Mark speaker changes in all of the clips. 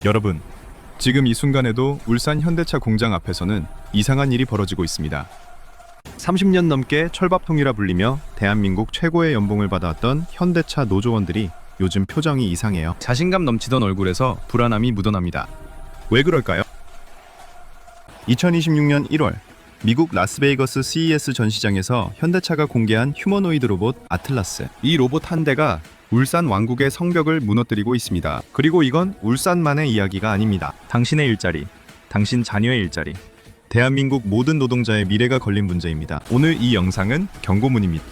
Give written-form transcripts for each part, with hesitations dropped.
Speaker 1: 여러분, 지금 이 순간에도 울산 현대차 공장 앞에서는 이상한 일이 벌어지고 있습니다. 30년 넘게 철밥통이라 불리며 대한민국 최고의 연봉을 받아왔던 현대차 노조원들이 요즘 표정이 이상해요. 자신감 넘치던 얼굴에서 불안함이 묻어납니다. 왜 그럴까요? 2026년 1월 미국 라스베이거스 CES 전시장에서 현대차가 공개한 휴머노이드 로봇 아틀라스. 이 로봇 한 대가 울산 왕국의 성벽을 무너뜨리고 있습니다. 그리고 이건 울산만의 이야기가 아닙니다. 당신의 일자리, 당신 자녀의 일자리, 대한민국 모든 노동자의 미래가 걸린 문제입니다. 오늘 이 영상은 경고문입니다.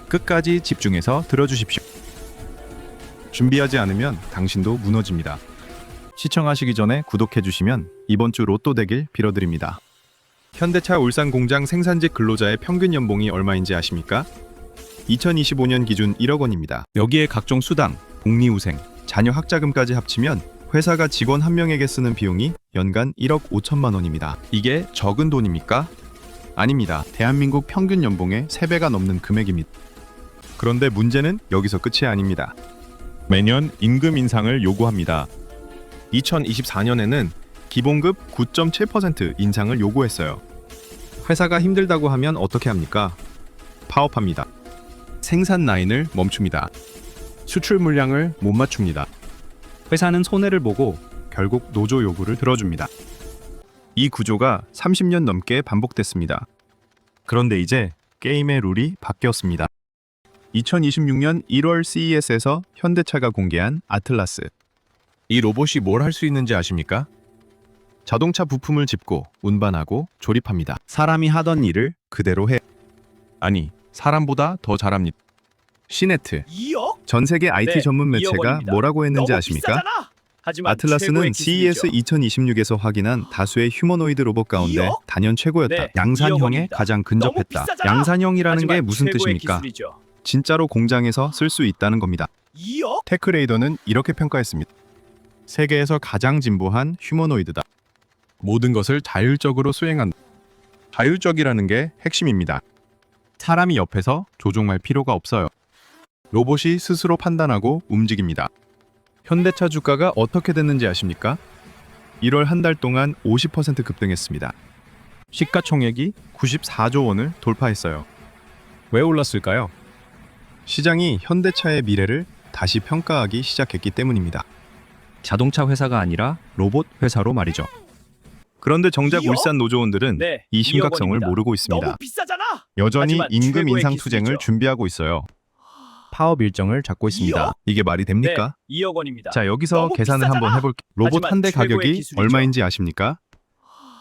Speaker 1: 끝까지 집중해서 들어주십시오. 준비하지 않으면 당신도 무너집니다. 시청하시기 전에 구독해주시면 이번 주 로또 되길 빌어드립니다. 현대차 울산 공장 생산직 근로자의 평균 연봉이 얼마인지 아십니까? 2025년 기준 1억 원입니다. 여기에 각종 수당, 복리후생, 자녀 학자금까지 합치면 회사가 직원 한 명에게 쓰는 비용이 연간 1억 5천만 원입니다. 이게 적은 돈입니까? 아닙니다. 대한민국 평균 연봉의 3배가 넘는 금액입니다. 그런데 문제는 여기서 끝이 아닙니다. 매년 임금 인상을 요구합니다. 2024년에는 기본급 9.7% 인상을 요구했어요. 회사가 힘들다고 하면 어떻게 합니까? 파업합니다. 생산 라인을 멈춥니다. 수출 물량을 못 맞춥니다. 회사는 손해를 보고 결국 노조 요구를 들어줍니다. 이 구조가 30년 넘게 반복됐습니다. 그런데 이제 게임의 룰이 바뀌었습니다. 2026년 1월 CES에서 현대차가 공개한 아틀라스. 이 로봇이 뭘 할 수 있는지 아십니까? 자동차 부품을 짚고 운반하고 조립합니다. 사람이 하던 일을 그대로 해. 아니, 사람보다 더 잘합니다. 시네트,
Speaker 2: 2억?
Speaker 1: 전 세계 IT
Speaker 2: 네,
Speaker 1: 전문
Speaker 2: 2억
Speaker 1: 매체가
Speaker 2: 원입니다.
Speaker 1: 뭐라고 했는지
Speaker 2: 너무
Speaker 1: 아십니까?
Speaker 2: 비싸잖아. 하지만
Speaker 1: 아틀라스는
Speaker 2: 최고의
Speaker 1: CES
Speaker 2: 기술이죠.
Speaker 1: 2026에서 확인한 다수의 휴머노이드 로봇 가운데
Speaker 2: 2억?
Speaker 1: 단연 최고였다.
Speaker 2: 네, 2억
Speaker 1: 양산형에
Speaker 2: 원입니다.
Speaker 1: 가장
Speaker 2: 너무
Speaker 1: 근접했다.
Speaker 2: 비싸잖아.
Speaker 1: 양산형이라는 게
Speaker 2: 하지만
Speaker 1: 무슨
Speaker 2: 최고의
Speaker 1: 뜻입니까?
Speaker 2: 기술이죠.
Speaker 1: 진짜로 공장에서 쓸 수 있다는 겁니다.
Speaker 2: 2억?
Speaker 1: 테크레이더는 이렇게 평가했습니다. 세계에서 가장 진보한 휴머노이드다. 모든 것을 자율적으로 수행한다. 자율적이라는 게 핵심입니다. 사람이 옆에서 조종할 필요가 없어요. 로봇이 스스로 판단하고 움직입니다. 현대차 주가가 어떻게 됐는지 아십니까? 1월 한 달 동안 50% 급등했습니다. 시가총액이 94조 원을 돌파했어요. 왜 올랐을까요? 시장이 현대차의 미래를 다시 평가하기 시작했기 때문입니다. 자동차 회사가 아니라 로봇 회사로 말이죠. 그런데 정작
Speaker 2: 2억?
Speaker 1: 울산 노조원들은
Speaker 2: 네,
Speaker 1: 이
Speaker 2: 2억
Speaker 1: 심각성을
Speaker 2: 원입니다.
Speaker 1: 모르고 있습니다.
Speaker 2: 너무 비싸잖아.
Speaker 1: 여전히
Speaker 2: 하지만
Speaker 1: 임금
Speaker 2: 최고의
Speaker 1: 인상
Speaker 2: 기술이죠.
Speaker 1: 투쟁을 준비하고 있어요. 파업 일정을 잡고 있습니다.
Speaker 2: 2억?
Speaker 1: 이게 말이 됩니까?
Speaker 2: 네, 2억 원입니다.
Speaker 1: 자, 여기서
Speaker 2: 너무
Speaker 1: 계산을
Speaker 2: 비싸잖아.
Speaker 1: 한번 해볼게요. 로봇
Speaker 2: 하지만
Speaker 1: 한 대
Speaker 2: 최고의
Speaker 1: 가격이
Speaker 2: 기술이죠.
Speaker 1: 얼마인지 아십니까?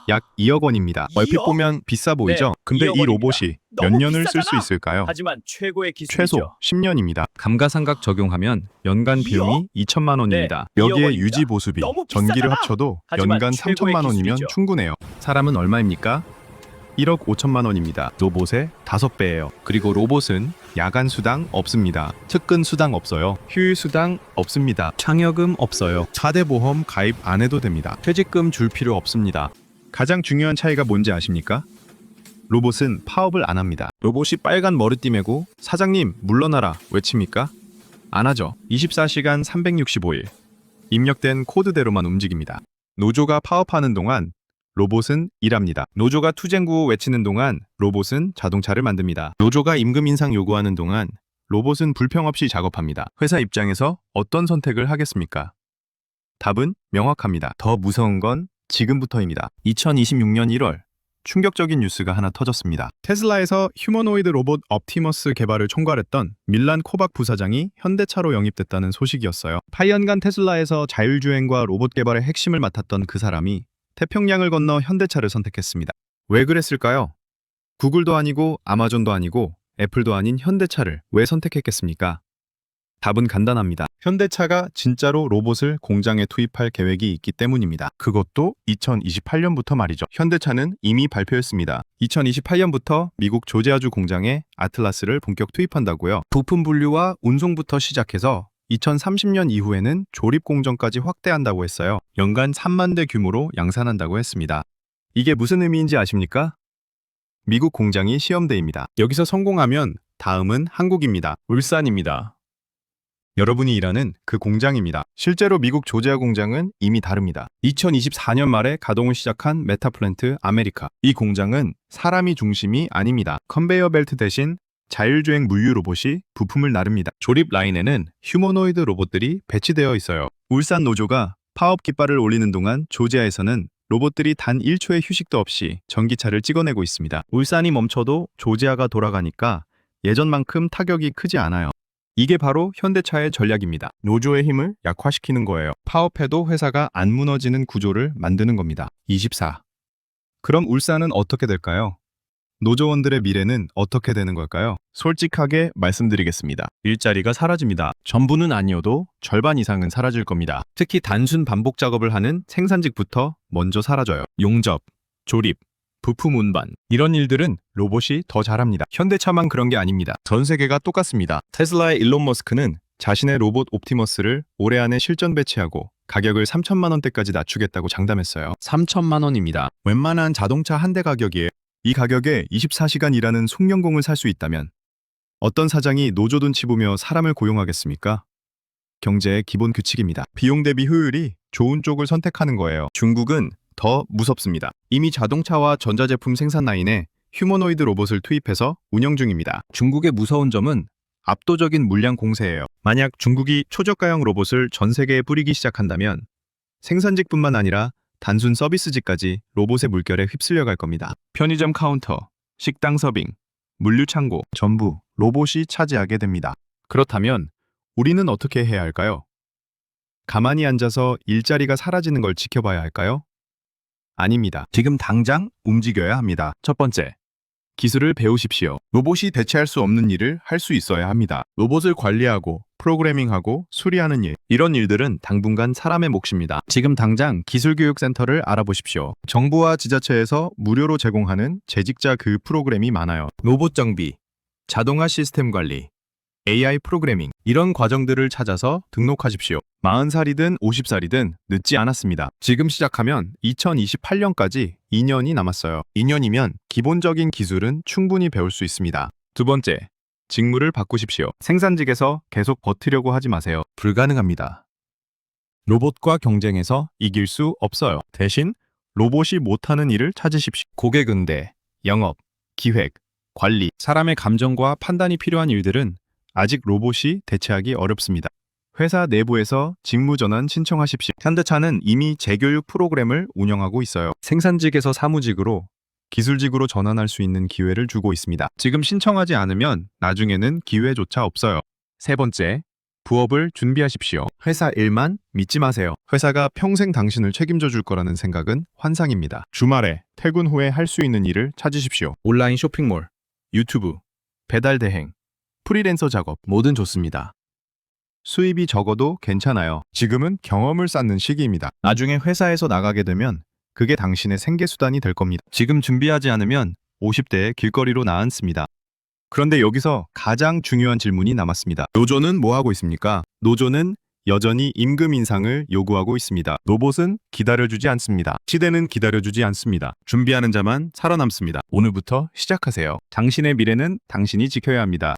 Speaker 1: 약 2억 원입니다.
Speaker 2: 2억?
Speaker 1: 얼핏 보면 비싸 보이죠?
Speaker 2: 네,
Speaker 1: 근데
Speaker 2: 2억
Speaker 1: 이
Speaker 2: 원입니다.
Speaker 1: 로봇이 몇
Speaker 2: 너무
Speaker 1: 년을 쓸 수
Speaker 2: 비싸잖아.
Speaker 1: 있을까요?
Speaker 2: 하지만 최고의 기술이죠.
Speaker 1: 최소 10년입니다. 감가상각 적용하면 연간
Speaker 2: 2억?
Speaker 1: 비용이 2천만 원입니다.
Speaker 2: 네, 2억
Speaker 1: 여기에
Speaker 2: 원입니다.
Speaker 1: 유지 보수비,
Speaker 2: 너무
Speaker 1: 전기를
Speaker 2: 비싸잖아.
Speaker 1: 합쳐도
Speaker 2: 하지만
Speaker 1: 연간
Speaker 2: 최고의
Speaker 1: 3천만 원이면
Speaker 2: 기술이죠.
Speaker 1: 충분해요. 사람은 얼마입니까? 1억 5천만 원입니다. 로봇의 5배예요. 그리고 로봇은 야간 수당 없습니다. 측근 수당 없어요. 휴일 수당 없습니다. 창여금 없어요. 4대 보험 가입 안 해도 됩니다. 퇴직금 줄 필요 없습니다. 가장 중요한 차이가 뭔지 아십니까? 로봇은 파업을 안 합니다. 로봇이 빨간 머리띠 메고 사장님 물러나라 외칩니까? 안 하죠. 24시간 365일 입력된 코드대로만 움직입니다. 노조가 파업하는 동안 로봇은 일합니다. 노조가 투쟁구호 외치는 동안 로봇은 자동차를 만듭니다. 노조가 임금 인상 요구하는 동안 로봇은 불평 없이 작업합니다. 회사 입장에서 어떤 선택을 하겠습니까? 답은 명확합니다. 더 무서운 건 지금부터입니다. 2026년 1월 충격적인 뉴스가 하나 터졌습니다. 테슬라에서 휴머노이드 로봇 옵티머스 개발을 총괄했던 밀란 코박 부사장이 현대차로 영입됐다는 소식이었어요. 8년간 테슬라에서 자율주행과 로봇 개발의 핵심을 맡았던 그 사람이 태평양을 건너 현대차를 선택했습니다. 왜 그랬을까요? 구글도 아니고 아마존도 아니고 애플도 아닌 현대차를 왜 선택했겠습니까? 답은 간단합니다. 현대차가 진짜로 로봇을 공장에 투입할 계획이 있기 때문입니다. 그것도 2028년부터 말이죠. 현대차는 이미 발표했습니다. 2028년부터 미국 조지아주 공장에 아틀라스를 본격 투입한다고요. 부품 분류와 운송부터 시작해서 2030년 이후에는 조립 공정까지 확대한다고 했어요. 연간 3만 대 규모로 양산한다고 했습니다. 이게 무슨 의미인지 아십니까? 미국 공장이 시험대입니다. 여기서 성공하면 다음은 한국입니다. 울산입니다. 여러분이 일하는 그 공장입니다. 실제로 미국 조지아 공장은 이미 다릅니다. 2024년 말에 가동을 시작한 메타플랜트 아메리카. 이 공장은 사람이 중심이 아닙니다. 컨베이어 벨트 대신 자율주행 물류 로봇이 부품을 나릅니다. 조립 라인에는 휴머노이드 로봇들이 배치되어 있어요. 울산 노조가 파업 깃발을 올리는 동안 조지아에서는 로봇들이 단 1초의 휴식도 없이 전기차를 찍어내고 있습니다. 울산이 멈춰도 조지아가 돌아가니까 예전만큼 타격이 크지 않아요. 이게 바로 현대차의 전략입니다. 노조의 힘을 약화시키는 거예요. 파업해도 회사가 안 무너지는 구조를 만드는 겁니다. 24. 그럼 울산은 어떻게 될까요? 노조원들의 미래는 어떻게 되는 걸까요? 솔직하게 말씀드리겠습니다. 일자리가 사라집니다. 전부는 아니어도 절반 이상은 사라질 겁니다. 특히 단순 반복 작업을 하는 생산직부터 먼저 사라져요. 용접, 조립, 부품 운반 이런 일들은 로봇이 더 잘합니다. 현대차만 그런 게 아닙니다. 전 세계가 똑같습니다. 테슬라의 일론 머스크는 자신의 로봇 옵티머스를 올해 안에 실전 배치하고 가격을 3천만 원대까지 낮추겠다고 장담했어요. 3천만 원입니다. 웬만한 자동차 한 대 가격이에요. 이 가격에 24시간 일하는 송영공을 살 수 있다면 어떤 사장이 노조 눈치 보며 사람을 고용하겠습니까? 경제의 기본 규칙입니다. 비용 대비 효율이 좋은 쪽을 선택하는 거예요. 중국은 더 무섭습니다. 이미 자동차와 전자제품 생산 라인에 휴머노이드 로봇을 투입해서 운영 중입니다. 중국의 무서운 점은 압도적인 물량 공세예요. 만약 중국이 초저가형 로봇을 전 세계에 뿌리기 시작한다면 생산직뿐만 아니라 단순 서비스직까지 로봇의 물결에 휩쓸려 갈 겁니다. 편의점 카운터, 식당 서빙, 물류 창고 전부 로봇이 차지하게 됩니다. 그렇다면 우리는 어떻게 해야 할까요? 가만히 앉아서 일자리가 사라지는 걸 지켜봐야 할까요? 아닙니다. 지금 당장 움직여야 합니다. 첫 번째, 기술을 배우십시오. 로봇이 대체할 수 없는 일을 할 수 있어야 합니다. 로봇을 관리하고 프로그래밍하고 수리하는 일, 이런 일들은 당분간 사람의 몫입니다. 지금 당장 기술교육센터를 알아보십시오. 정부와 지자체에서 무료로 제공하는 재직자 교육 프로그램이 많아요. 로봇 정비, 자동화 시스템 관리, AI 프로그래밍, 이런 과정들을 찾아서 등록하십시오. 40살이든 50살이든 늦지 않았습니다. 지금 시작하면 2028년까지 2년이 남았어요. 2년이면 기본적인 기술은 충분히 배울 수 있습니다. 두 번째, 직무를 바꾸십시오. 생산직에서 계속 버티려고 하지 마세요. 불가능합니다. 로봇과 경쟁해서 이길 수 없어요. 대신 로봇이 못하는 일을 찾으십시오. 고객 응대, 영업, 기획, 관리, 사람의 감정과 판단이 필요한 일들은 아직 로봇이 대체하기 어렵습니다. 회사 내부에서 직무 전환 신청하십시오. 현대차는 이미 재교육 프로그램을 운영하고 있어요. 생산직에서 사무직으로, 기술직으로 전환할 수 있는 기회를 주고 있습니다. 지금 신청하지 않으면 나중에는 기회조차 없어요. 세 번째, 부업을 준비하십시오. 회사 일만 믿지 마세요. 회사가 평생 당신을 책임져 줄 거라는 생각은 환상입니다. 주말에 퇴근 후에 할 수 있는 일을 찾으십시오. 온라인 쇼핑몰, 유튜브, 배달 대행, 프리랜서 작업, 뭐든 좋습니다. 수입이 적어도 괜찮아요. 지금은 경험을 쌓는 시기입니다. 나중에 회사에서 나가게 되면 그게 당신의 생계수단이 될 겁니다. 지금 준비하지 않으면 50대에 길거리로 나앉습니다. 그런데 여기서 가장 중요한 질문이 남았습니다. 노조는 뭐 하고 있습니까? 노조는 여전히 임금 인상을 요구하고 있습니다. 로봇은 기다려주지 않습니다. 시대는 기다려주지 않습니다. 준비하는 자만 살아남습니다. 오늘부터 시작하세요. 당신의 미래는 당신이 지켜야 합니다.